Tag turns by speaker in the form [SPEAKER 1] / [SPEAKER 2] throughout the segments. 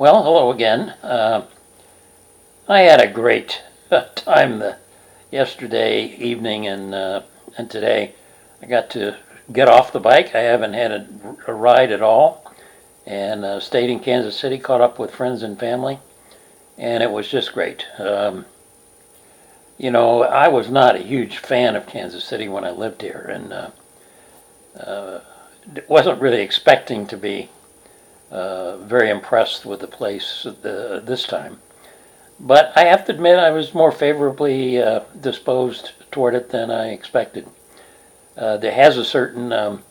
[SPEAKER 1] Well, hello again. I had a great time yesterday evening and today. I got to get off the bike. I haven't had a ride at all, and stayed in Kansas City, caught up with friends and family, and it was just great. I was not a huge fan of Kansas City when I lived here, and wasn't really expecting to be very impressed with the place this time. But I have to admit, I was more favorably disposed toward it than I expected. There has a certain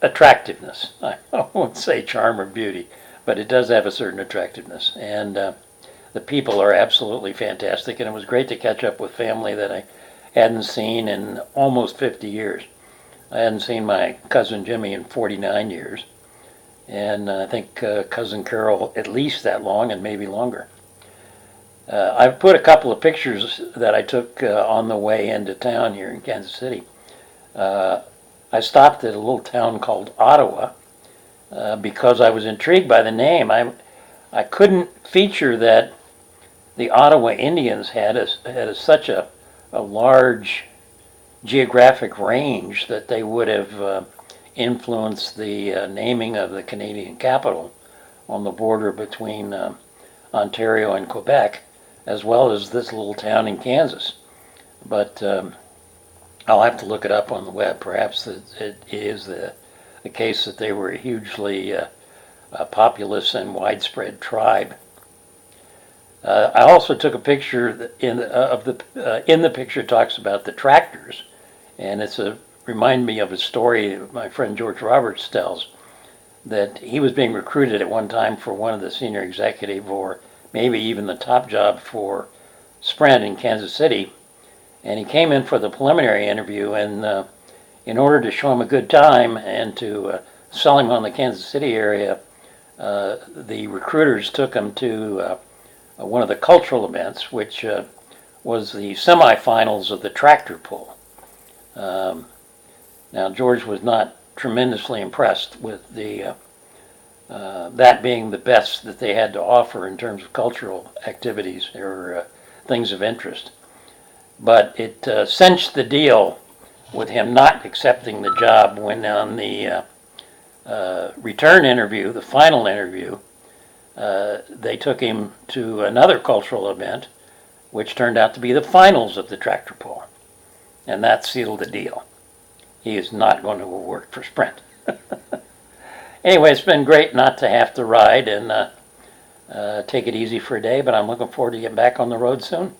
[SPEAKER 1] attractiveness. I won't say charm or beauty, but it does have a certain attractiveness. And the people are absolutely fantastic. And it was great to catch up with family that I hadn't seen in almost 50 years. I hadn't seen my cousin Jimmy in 49 years. And I think Cousin Carol at least that long and maybe longer. I've put a couple of pictures that I took on the way into town here in Kansas City. I stopped at a little town called Ottawa because I was intrigued by the name. I couldn't feature that the Ottawa Indians had such a large geographic range that they would have influenced the naming of the Canadian capital on the border between Ontario and Quebec, as well as this little town in Kansas. But I'll have to look it up on the web. Perhaps it is the case that they were a hugely populous and widespread tribe. I also took a picture in the picture. It talks about the tractors, and remind me of a story my friend George Roberts tells, that he was being recruited at one time for one of the senior executive or maybe even the top job for Sprint in Kansas City, and he came in for the preliminary interview, and in order to show him a good time and to sell him on the Kansas City area, the recruiters took him to one of the cultural events, which was the semifinals of the tractor pull. Now, George was not tremendously impressed with that being the best that they had to offer in terms of cultural activities or things of interest. But it cinched the deal with him not accepting the job when on the return interview, the final interview, they took him to another cultural event, which turned out to be the finals of the tractor pull. And that sealed the deal. He is not going to work for Sprint. Anyway, it's been great not to have to ride and take it easy for a day, but I'm looking forward to getting back on the road soon.